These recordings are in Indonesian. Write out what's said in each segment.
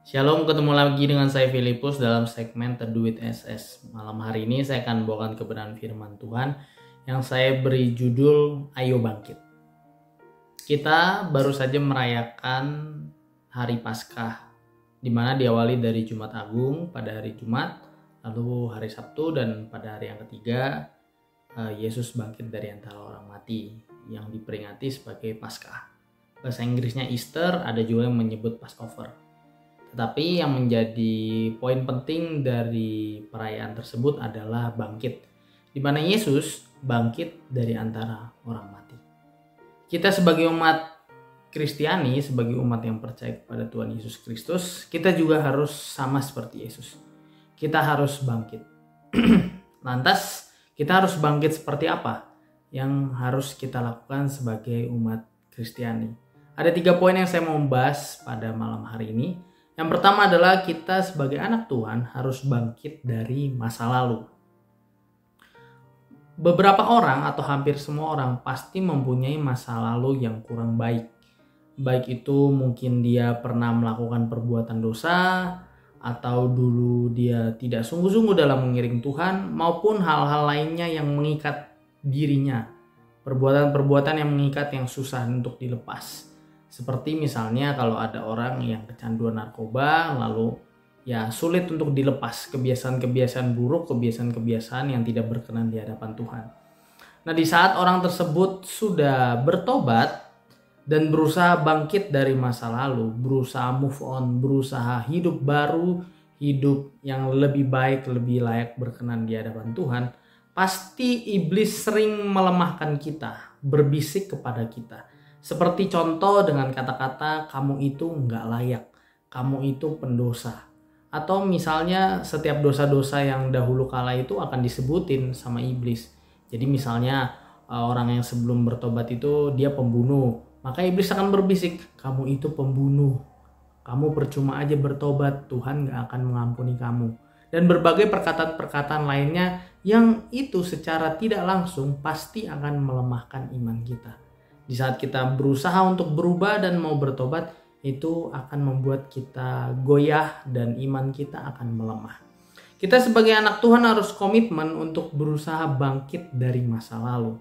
Shalom, ketemu lagi dengan saya Filipus dalam segmen Teduh with SS. Malam hari ini saya akan bawakan kebenaran firman Tuhan yang saya beri judul Ayo Bangkit. Kita baru saja merayakan hari Paskah, di mana diawali dari Jumat Agung pada hari Jumat, lalu hari Sabtu, dan pada hari yang ketiga Yesus bangkit dari antara orang mati yang diperingati sebagai Paskah. Bahasa Inggrisnya Easter, ada juga yang menyebut Passover. Tetapi yang menjadi poin penting dari perayaan tersebut adalah bangkit, di mana Yesus bangkit dari antara orang mati. Kita sebagai umat Kristiani, sebagai umat yang percaya kepada Tuhan Yesus Kristus, kita juga harus sama seperti Yesus. Kita harus bangkit. Lantas, kita harus bangkit seperti apa yang harus kita lakukan sebagai umat Kristiani? Ada 3 poin yang saya mau bahas pada malam hari ini. Yang pertama adalah kita sebagai anak Tuhan harus bangkit dari masa lalu. Beberapa orang atau hampir semua orang pasti mempunyai masa lalu yang kurang baik. Baik itu mungkin dia pernah melakukan perbuatan dosa, atau dulu dia tidak sungguh-sungguh dalam mengiring Tuhan, maupun hal-hal lainnya yang mengikat dirinya. Perbuatan-perbuatan yang mengikat yang susah untuk dilepas. Seperti misalnya kalau ada orang yang kecanduan narkoba, lalu ya sulit untuk dilepas kebiasaan-kebiasaan buruk, kebiasaan-kebiasaan yang tidak berkenan di hadapan Tuhan. Nah, di saat orang tersebut sudah bertobat dan berusaha bangkit dari masa lalu, berusaha move on, berusaha hidup baru, hidup yang lebih baik, lebih layak berkenan di hadapan Tuhan, pasti iblis sering melemahkan kita, berbisik kepada kita. Seperti contoh dengan kata-kata kamu itu nggak layak, kamu itu pendosa. Atau misalnya setiap dosa-dosa yang dahulu kala itu akan disebutin sama iblis. Jadi misalnya orang yang sebelum bertobat itu dia pembunuh, maka iblis akan berbisik, kamu itu pembunuh, kamu percuma aja bertobat, Tuhan nggak akan mengampuni kamu. Dan berbagai perkataan-perkataan lainnya yang itu secara tidak langsung pasti akan melemahkan iman kita. Di saat kita berusaha untuk berubah dan mau bertobat, itu akan membuat kita goyah dan iman kita akan melemah. Kita sebagai anak Tuhan harus komitmen untuk berusaha bangkit dari masa lalu.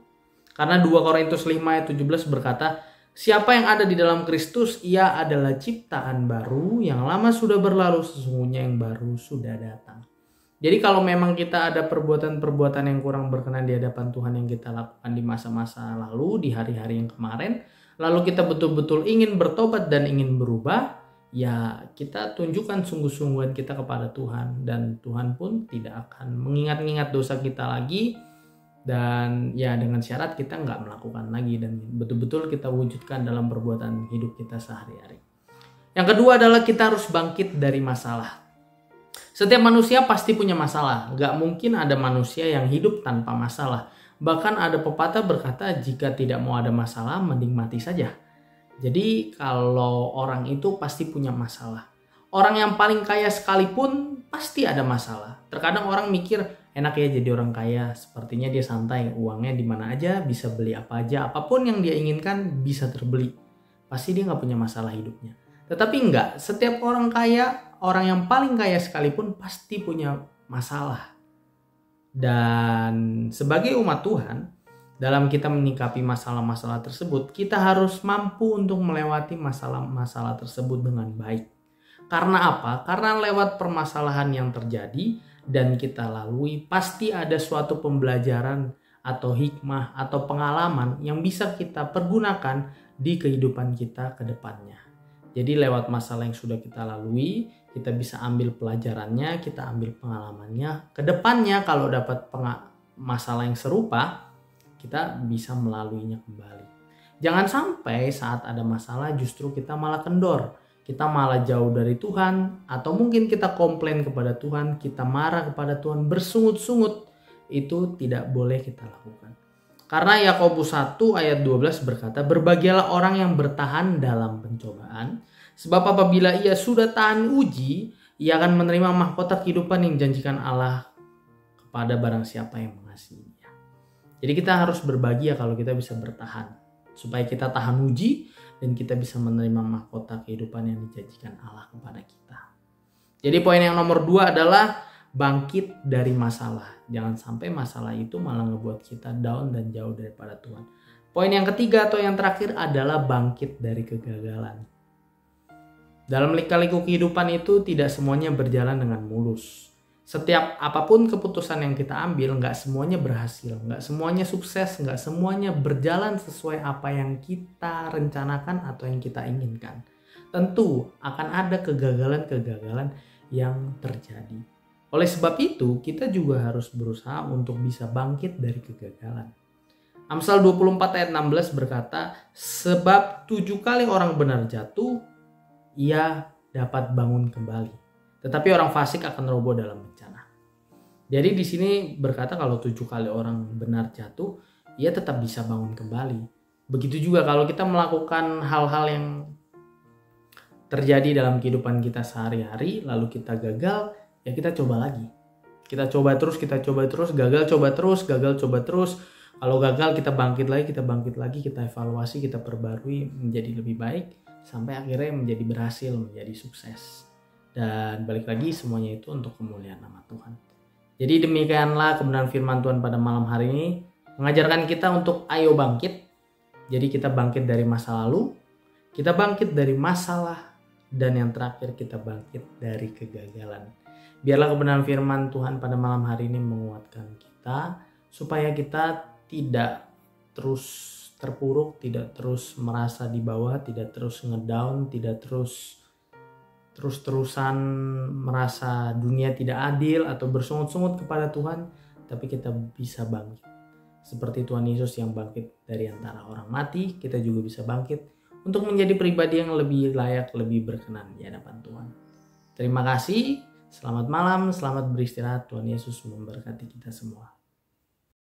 Karena 2 Korintus 5 ayat 17 berkata, siapa yang ada di dalam Kristus, ia adalah ciptaan baru, yang lama sudah berlalu, sesungguhnya yang baru sudah datang. Jadi kalau memang kita ada perbuatan-perbuatan yang kurang berkenan di hadapan Tuhan yang kita lakukan di masa-masa lalu, di hari-hari yang kemarin, lalu kita betul-betul ingin bertobat dan ingin berubah, ya kita tunjukkan sungguh-sungguhan kita kepada Tuhan, dan Tuhan pun tidak akan mengingat-ingat dosa kita lagi, dan ya dengan syarat kita nggak melakukan lagi dan betul-betul kita wujudkan dalam perbuatan hidup kita sehari-hari. Yang kedua adalah kita harus bangkit dari masalah. Setiap manusia pasti punya masalah. Gak mungkin ada manusia yang hidup tanpa masalah. Bahkan ada pepatah berkata, jika tidak mau ada masalah, mending mati saja. Jadi kalau orang itu pasti punya masalah. Orang yang paling kaya sekalipun pasti ada masalah. Terkadang orang mikir, enak ya jadi orang kaya. Sepertinya dia santai, uangnya di mana aja, bisa beli apa aja. Apapun yang dia inginkan bisa terbeli. Pasti dia gak punya masalah hidupnya. Tetapi enggak, setiap orang kaya, orang yang paling kaya sekalipun pasti punya masalah. Dan sebagai umat Tuhan, dalam kita menyikapi masalah-masalah tersebut, kita harus mampu untuk melewati masalah-masalah tersebut dengan baik. Karena apa? Karena lewat permasalahan yang terjadi dan kita lalui, pasti ada suatu pembelajaran atau hikmah atau pengalaman yang bisa kita pergunakan di kehidupan kita ke depannya. Jadi lewat masalah yang sudah kita lalui, kita bisa ambil pelajarannya, kita ambil pengalamannya. Kedepannya kalau dapat masalah yang serupa, kita bisa melaluinya kembali. Jangan sampai saat ada masalah justru kita malah kendor. Kita malah jauh dari Tuhan, atau mungkin kita komplain kepada Tuhan, kita marah kepada Tuhan, bersungut-sungut. Itu tidak boleh kita lakukan. Karena Yakobus 1 ayat 12 berkata, berbahagialah orang yang bertahan dalam pencobaan, sebab apabila ia sudah tahan uji, ia akan menerima mahkota kehidupan yang dijanjikan Allah kepada barang siapa yang mengasihinya. Jadi kita harus berbahagia kalau kita bisa bertahan, supaya kita tahan uji dan kita bisa menerima mahkota kehidupan yang dijanjikan Allah kepada kita. Jadi poin yang nomor 2 adalah bangkit dari masalah. Jangan sampai masalah itu malah ngebuat kita down dan jauh daripada Tuhan. Poin yang ketiga atau yang terakhir adalah bangkit dari kegagalan. Dalam lika-liku kehidupan itu tidak semuanya berjalan dengan mulus. Setiap apapun keputusan yang kita ambil, nggak semuanya berhasil, nggak semuanya sukses, nggak semuanya berjalan sesuai apa yang kita rencanakan atau yang kita inginkan. Tentu akan ada kegagalan-kegagalan yang terjadi. Oleh sebab itu, kita juga harus berusaha untuk bisa bangkit dari kegagalan. Amsal 24 ayat 16 berkata, sebab 7 kali orang benar jatuh, ia dapat bangun kembali. Tetapi orang fasik akan roboh dalam bencana. Jadi di sini berkata kalau 7 kali orang benar jatuh, ia tetap bisa bangun kembali. Begitu juga kalau kita melakukan hal-hal yang terjadi dalam kehidupan kita sehari-hari, lalu kita gagal, ya kita coba lagi. Kita coba terus, gagal coba terus. Kalau gagal kita bangkit lagi, kita evaluasi, kita perbarui menjadi lebih baik, sampai akhirnya menjadi berhasil, menjadi sukses. Dan balik lagi semuanya itu untuk kemuliaan nama Tuhan. Jadi demikianlah kebenaran firman Tuhan pada malam hari ini, mengajarkan kita untuk ayo bangkit. Jadi kita bangkit dari masa lalu, kita bangkit dari masalah, dan yang terakhir kita bangkit dari kegagalan. Biarlah kebenaran firman Tuhan pada malam hari ini menguatkan kita, supaya kita tidak terus terpuruk, tidak terus merasa di bawah, tidak terus ngedown, tidak terus-terusan merasa dunia tidak adil atau bersungut-sungut kepada Tuhan, tapi kita bisa bangkit. Seperti Tuhan Yesus yang bangkit dari antara orang mati, kita juga bisa bangkit untuk menjadi pribadi yang lebih layak, lebih berkenan di hadapan Tuhan. Terima kasih, selamat malam, selamat beristirahat, Tuhan Yesus memberkati kita semua.